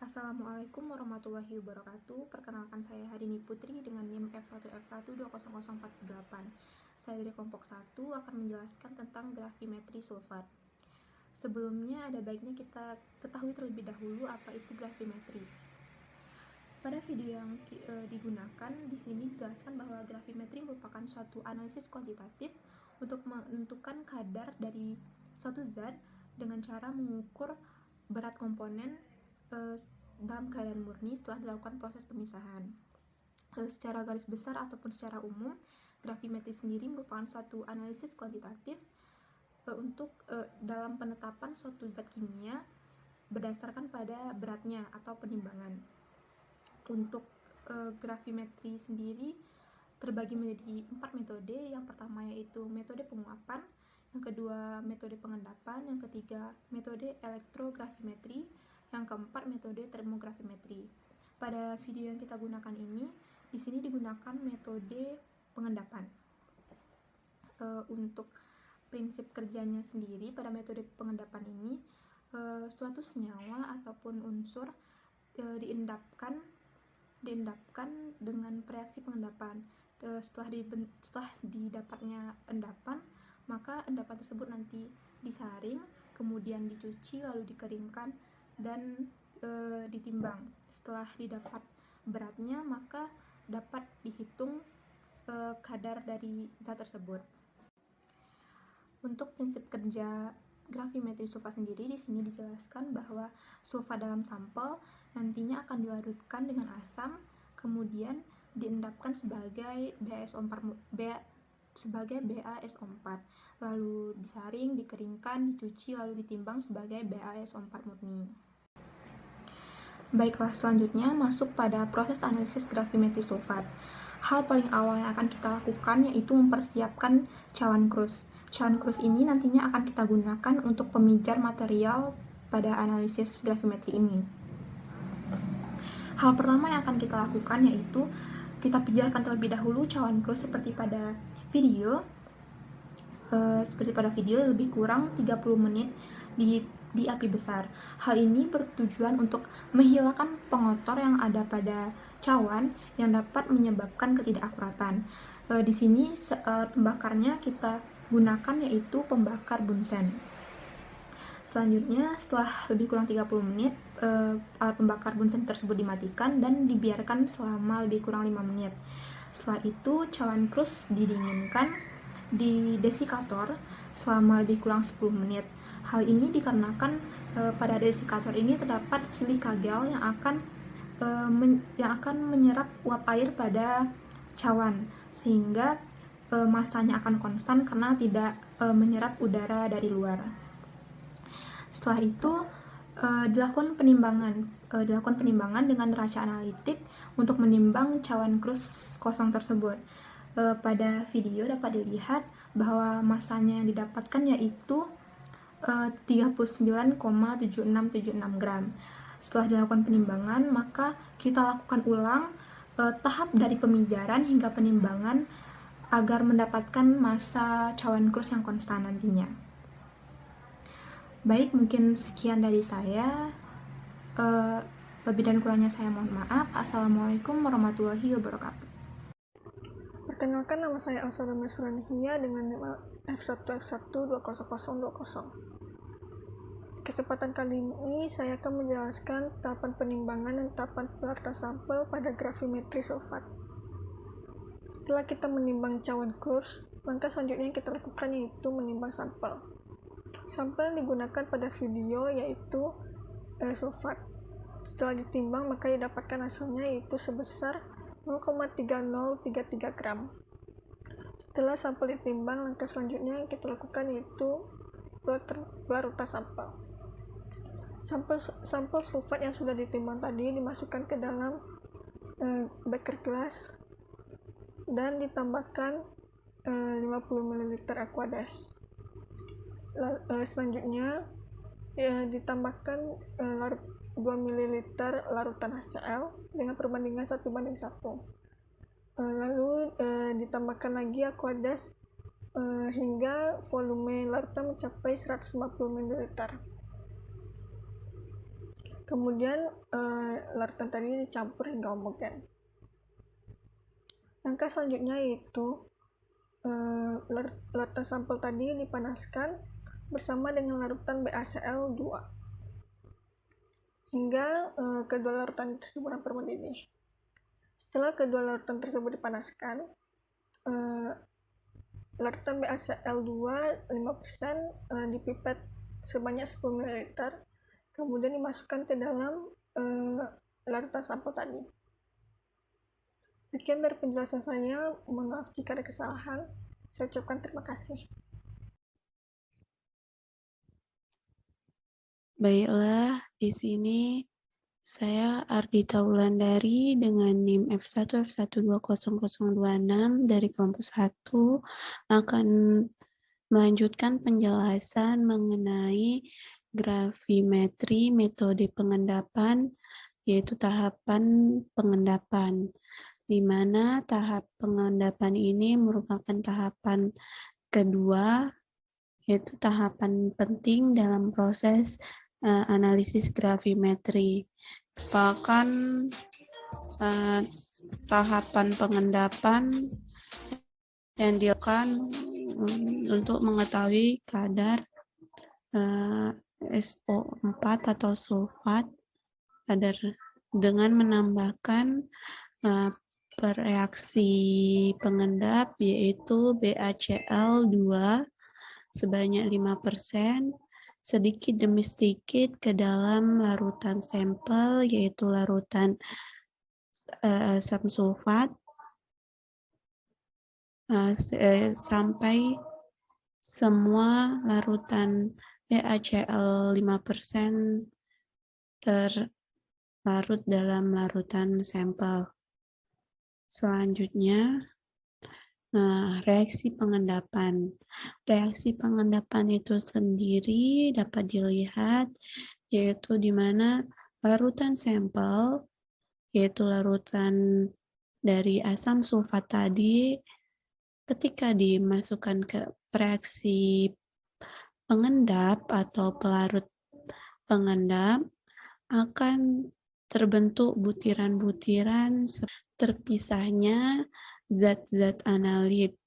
Assalamualaikum warahmatullahi wabarakatuh. Perkenalkan saya Harini Putri dengan NIM F1F1200448. Saya dari kelompok 1 akan menjelaskan tentang gravimetri sulfat. Sebelumnya ada baiknya kita ketahui terlebih dahulu apa itu gravimetri. Pada video yang digunakan di sini dijelaskan bahwa gravimetri merupakan suatu analisis kuantitatif untuk menentukan kadar dari suatu zat dengan cara mengukur berat komponen dalam keadaan murni setelah dilakukan proses pemisahan. Secara garis besar ataupun secara umum, gravimetri sendiri merupakan suatu analisis kuantitatif untuk dalam penetapan suatu zat kimia berdasarkan pada beratnya atau penimbangan. Untuk gravimetri sendiri terbagi menjadi 4 metode. Yang pertama yaitu metode penguapan, yang kedua metode pengendapan, yang ketiga metode elektrogravimetri, yang keempat metode termogravimetri. Pada video yang kita gunakan ini, di sini digunakan metode pengendapan. Untuk prinsip kerjanya sendiri pada metode pengendapan ini, suatu senyawa ataupun unsur diendapkan dengan reaksi pengendapan. Setelah didapatnya endapan, maka endapan tersebut nanti disaring, kemudian dicuci, lalu dikeringkan dan ditimbang. Setelah didapat beratnya, maka dapat dihitung kadar dari zat tersebut. Untuk prinsip kerja gravimetri sulfat sendiri, di sini dijelaskan bahwa sulfat dalam sampel nantinya akan dilarutkan dengan asam, kemudian diendapkan sebagai BaSO4, lalu disaring, dikeringkan, dicuci, lalu ditimbang sebagai BaSO4 murni. Baiklah, selanjutnya masuk pada proses analisis gravimetri sulfat. Hal paling awal yang akan kita lakukan yaitu mempersiapkan cawan krus. Cawan krus ini nantinya akan kita gunakan untuk pemijar material pada analisis gravimetri ini. Hal pertama yang akan kita lakukan yaitu kita pijarkan terlebih dahulu cawan krus seperti pada video. Lebih kurang 30 menit di api besar. Hal ini bertujuan untuk menghilangkan pengotor yang ada pada cawan yang dapat menyebabkan ketidakakuratan. Di sini pembakarnya kita gunakan yaitu pembakar Bunsen. Selanjutnya, setelah lebih kurang 30 menit, alat pembakar Bunsen tersebut dimatikan dan dibiarkan selama lebih kurang 5 menit. Setelah itu, cawan krus didinginkan di desikator selama lebih kurang 10 menit. Hal ini dikarenakan pada desikator ini terdapat silika gel yang akan menyerap uap air pada cawan, sehingga masanya akan konstan karena tidak menyerap udara dari luar. Setelah itu dilakukan penimbangan dengan neraca analitik untuk menimbang cawan krus kosong tersebut. Pada video dapat dilihat bahwa masanya yang didapatkan yaitu 39,7676 gram. Setelah dilakukan penimbangan, maka kita lakukan ulang tahap dari pemijaran hingga penimbangan agar mendapatkan massa cawan krus yang konstan nantinya. Baik, mungkin sekian dari saya. Lebih dan kurangnya saya mohon maaf. Assalamualaikum warahmatullahi wabarakatuh. Perkenalkan, nama saya Elsa Suranihiya dengan nama F1F1200020. Kesempatan kali ini saya akan menjelaskan tahapan penimbangan dan tahapan pelarta sampel pada gravimetri sulfat. Setelah kita menimbang cawan krus, langkah selanjutnya yang kita lakukan yaitu menimbang sampel. Sampel yang digunakan pada video yaitu sulfat. Setelah ditimbang, maka didapatkan hasilnya yaitu sebesar 0,3033 gram. Setelah sampel ditimbang, langkah selanjutnya yang kita lakukan yaitu pelarutan sampel. Sampel sulfat yang sudah ditimbang tadi dimasukkan ke dalam beker gelas dan ditambahkan 50 ml aqueous. Selanjutnya ditambahkan 2 ml larutan HCl dengan perbandingan 1:1. Lalu ditambahkan lagi aqueous hingga volume larutan mencapai 150 ml. Kemudian larutan tadi dicampur hingga homogen. Langkah selanjutnya yaitu larutan sampel tadi dipanaskan bersama dengan larutan BaCl2 hingga kedua larutan tersebut hampir mendidih. Setelah kedua larutan tersebut dipanaskan, larutan BaCl2 5% dipipet sebanyak 10 ml, kemudian dimasukkan ke dalam larutan sampel tadi. Sekian dari penjelasan saya, mohon maaf jika ada kesalahan. Saya ucapkan terima kasih. Baiklah, di sini saya Ardita Wulandari dengan NIM F1F1200026 dari kelompok 1 akan melanjutkan penjelasan mengenai grafimetri metode pengendapan, yaitu tahapan pengendapan, di mana tahap pengendapan ini merupakan tahapan kedua, yaitu tahapan penting dalam proses analisis grafimetri. Merupakan tahapan pengendapan yang dilakukan untuk mengetahui kadar SO4 atau sulfat dengan menambahkan reaksi pengendap yaitu BaCl2 sebanyak 5% sedikit demi sedikit ke dalam larutan sampel yaitu larutan asam sulfat sampai semua larutan BaCl 5% terlarut dalam larutan sampel. Selanjutnya, reaksi pengendapan. Reaksi pengendapan itu sendiri dapat dilihat yaitu di mana larutan sampel, yaitu larutan dari asam sulfat tadi, ketika dimasukkan ke reaksi pengendap atau pelarut pengendap, akan terbentuk butiran-butiran terpisahnya zat-zat analit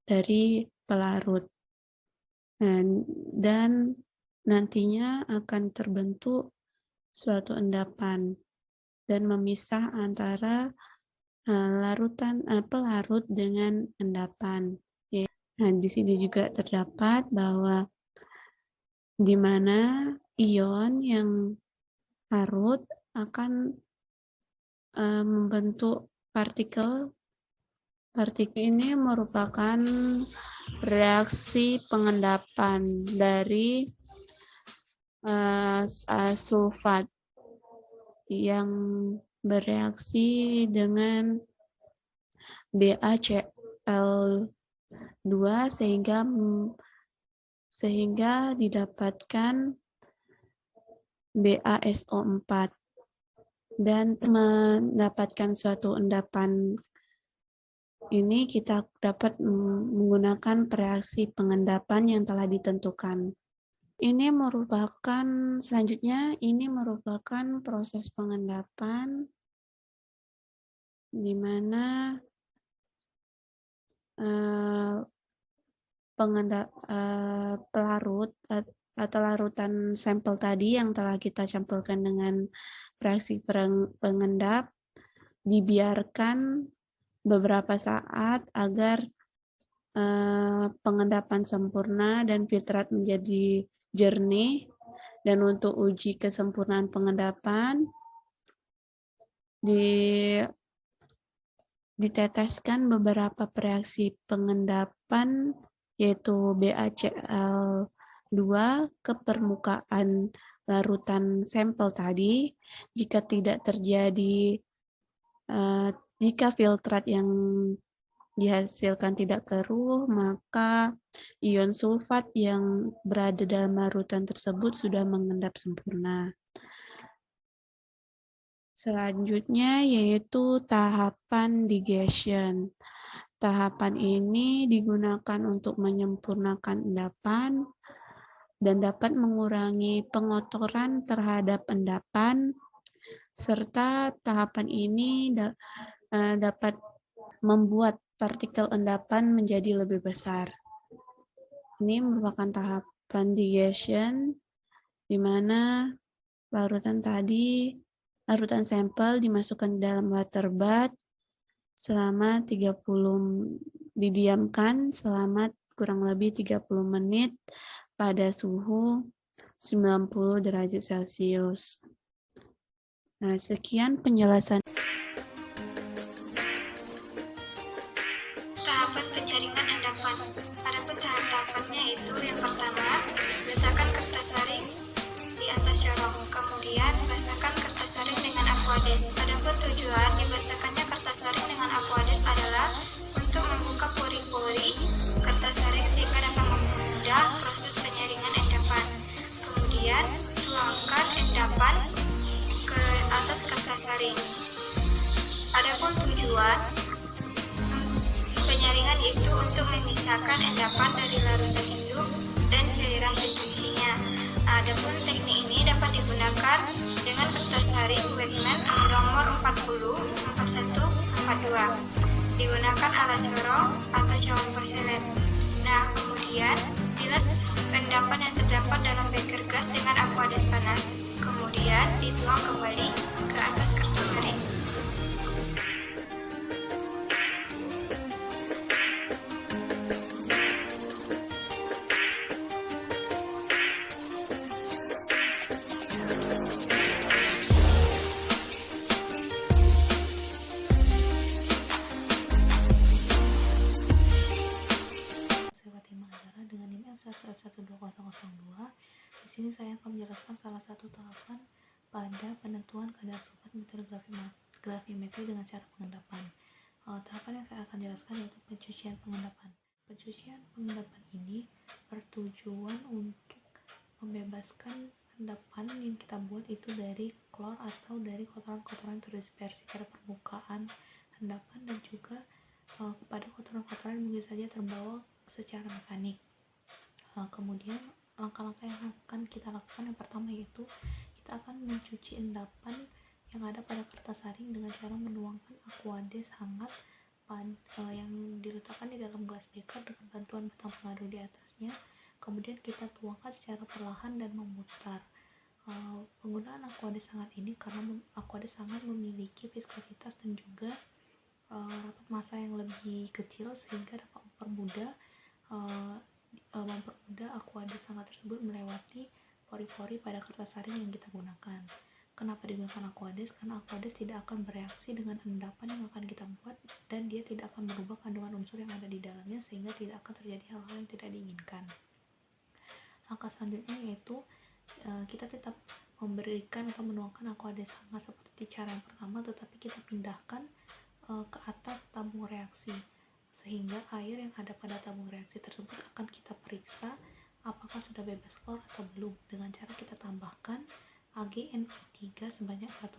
dari pelarut, dan nantinya akan terbentuk suatu endapan dan memisah antara pelarut dengan endapan. Nah, di sini juga terdapat bahwa di mana ion yang larut akan membentuk partikel. Partikel ini merupakan reaksi pengendapan dari sulfat yang bereaksi dengan BaCl2 sehingga didapatkan BaSO4 dan mendapatkan suatu endapan. Ini kita dapat menggunakan reaksi pengendapan yang telah ditentukan. Selanjutnya ini merupakan proses pengendapan di mana pelarut atau larutan sampel tadi yang telah kita campurkan dengan reaksi pengendap dibiarkan beberapa saat agar pengendapan sempurna dan filtrat menjadi jernih. Dan untuk uji kesempurnaan pengendapan diteteskan beberapa reaksi pengendapan yaitu BaCl2 ke permukaan larutan sampel tadi. Jika tidak terjadi, jika filtrat yang dihasilkan tidak keruh, maka ion sulfat yang berada dalam larutan tersebut sudah mengendap sempurna. Selanjutnya yaitu tahapan digestion. Tahapan ini digunakan untuk menyempurnakan endapan dan dapat mengurangi pengotoran terhadap endapan, serta tahapan ini dapat membuat partikel endapan menjadi lebih besar. Ini merupakan tahapan digestion, di mana larutan sampel dimasukkan ke dalam water bath selama didiamkan selama kurang lebih 30 menit pada suhu 90 derajat Celcius. Nah, sekian penjelasan. Tahapan penjaringan endapan. Adapun tahap-tahapannya itu yang pertama, letakkan kertas saring di atas corong. Kemudian basahkan kertas saring dengan aquades. Adapun tujuan dibasahkannya kertas saring dengan aquades adalah untuk membuka pori-pori kertas saring sehingga dapat mempermudah proses penyaringan endapan. Kemudian tuangkan endapan ke atas kertas saring. Adapun tujuan penyaringan itu untuk memisahkan endapan dari larutan induk dan cairan pencucinya. Adapun teknik ini dapat digunakan dengan kertas saring Wetman nomor 40, 41, 42. Digunakan alat corong atau cawan porselen. Nah, kemudian bilas endapan yang terdapat dalam beker gelas dengan aquades panas. Kemudian dituang kembali ke atas kertas saring. Dengan NIM F1F12002. Di sini saya akan menjelaskan salah satu tahapan pada penentuan kadar sulfat metode gravimetri dengan cara pengendapan. Tahapan yang saya akan jelaskan yaitu pencucian pengendapan. Pencucian pengendapan ini bertujuan untuk membebaskan endapan yang kita buat itu dari klor atau dari kotoran-kotoran terdispersi pada permukaan endapan dan juga pada kotoran-kotoran yang mungkin saja terbawa secara mekanik. Kemudian langkah-langkah yang akan kita lakukan yang pertama yaitu kita akan mencuci endapan yang ada pada kertas saring dengan cara menuangkan aquades hangat yang diletakkan di dalam gelas beker dengan bantuan batang pengadu di atasnya. Kemudian kita tuangkan secara perlahan dan memutar. Penggunaan aquades hangat ini karena aquades hangat memiliki viskositas dan juga rapat massa yang lebih kecil sehingga dapat mempermudah aquades hangat tersebut melewati pori-pori pada kertas saring yang kita gunakan. Kenapa digunakan aquades? Karena aquades tidak akan bereaksi dengan endapan yang akan kita buat dan dia tidak akan merubah kandungan unsur yang ada di dalamnya sehingga tidak akan terjadi hal-hal yang tidak diinginkan. Langkah selanjutnya yaitu kita tetap memberikan atau menuangkan aquades hangat seperti cara yang pertama, tetapi kita pindahkan ke atas tabung reaksi sehingga air yang ada pada tabung reaksi tersebut akan kita periksa apakah sudah bebas klor atau belum dengan cara kita tambahkan AgNO3 sebanyak 1%.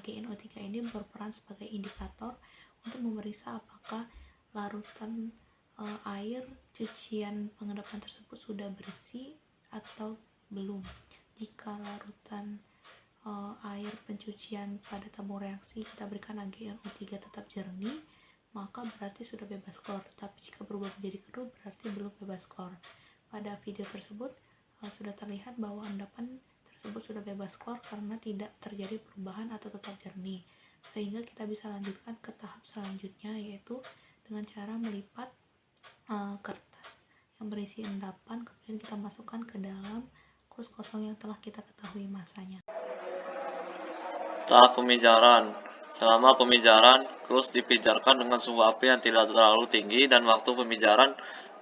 AgNO3 ini berperan sebagai indikator untuk memeriksa apakah larutan air cucian pengendapan tersebut sudah bersih atau belum. Jika larutan air pencucian pada tabung reaksi kita berikan AgNO3 tetap jernih, maka berarti sudah bebas klor. Tapi jika berubah menjadi keruh berarti belum bebas klor. Pada video tersebut sudah terlihat bahwa endapan tersebut sudah bebas klor karena tidak terjadi perubahan atau tetap jernih. Sehingga kita bisa lanjutkan ke tahap selanjutnya yaitu dengan cara melipat kertas yang berisi endapan, kemudian kita masukkan ke dalam krus kosong yang telah kita ketahui masanya. Tahap pemijaran. Selama pemijaran, krus dipijarkan dengan suhu api yang tidak terlalu tinggi dan waktu pemijaran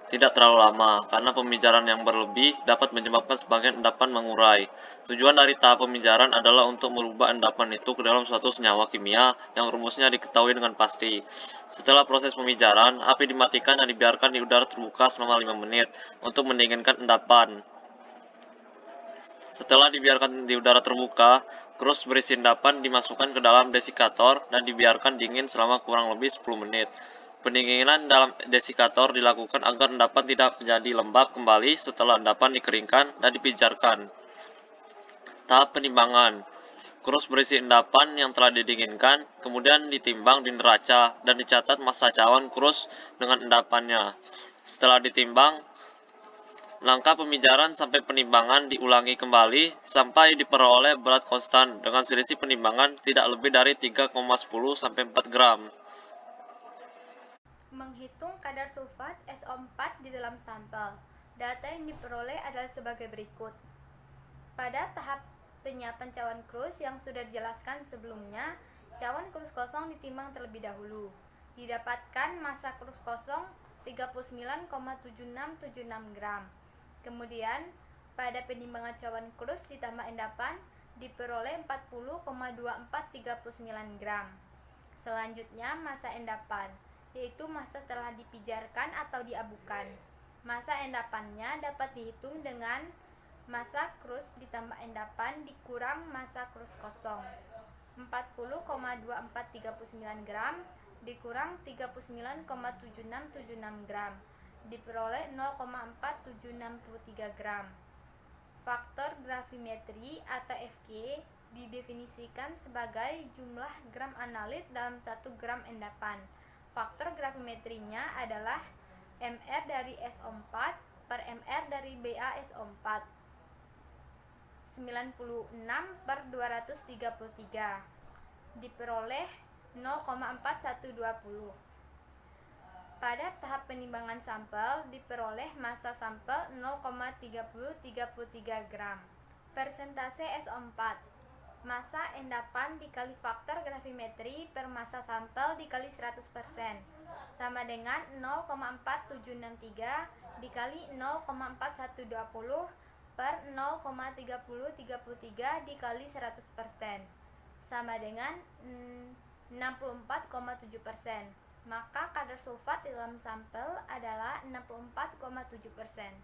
tidak terlalu lama, karena pemijaran yang berlebih dapat menyebabkan sebagian endapan mengurai. Tujuan dari tahap pemijaran adalah untuk merubah endapan itu ke dalam suatu senyawa kimia yang rumusnya diketahui dengan pasti. Setelah proses pemijaran, api dimatikan dan dibiarkan di udara terbuka selama 5 menit untuk mendinginkan endapan. Setelah dibiarkan di udara terbuka, krus berisi endapan dimasukkan ke dalam desikator dan dibiarkan dingin selama kurang lebih 10 menit. Pendinginan dalam desikator dilakukan agar endapan tidak menjadi lembab kembali setelah endapan dikeringkan dan dipijarkan. Tahap penimbangan. Krus berisi endapan yang telah didinginkan, kemudian ditimbang di neraca dan dicatat massa cawan krus dengan endapannya. Setelah ditimbang, langkah pemijaran sampai penimbangan diulangi kembali sampai diperoleh berat konstan dengan selisih penimbangan tidak lebih dari 3,10 sampai 4 gram. Menghitung kadar sulfat SO4 di dalam sampel. Data yang diperoleh adalah sebagai berikut. Pada tahap penyiapan cawan krus yang sudah dijelaskan sebelumnya, cawan krus kosong ditimbang terlebih dahulu. Didapatkan massa krus kosong 39,7676 gram. Kemudian, pada penimbangan cawan krus ditambah endapan diperoleh 40,2439 gram. Selanjutnya, massa endapan, yaitu massa setelah dipijarkan atau diabukan. Massa endapannya dapat dihitung dengan massa krus ditambah endapan dikurang massa krus kosong. 40,2439 gram dikurang 39,7676 gram diperoleh 0,4763 gram. Faktor gravimetri atau FG didefinisikan sebagai jumlah gram analit dalam 1 gram endapan. Faktor gravimetrinya adalah MR dari SO4 per MR dari BaSO4. 96 per 233 diperoleh 0,4120. Pada tahap penimbangan sampel diperoleh massa sampel 0,3033 gram. Persentase SO4, massa endapan dikali faktor gravimetri per massa sampel dikali 100% sama dengan 0,4763 dikali 0,4120 per 0,3033 dikali 100% sama dengan 64,7%. Maka kadar sulfat di dalam sampel adalah 64,7%.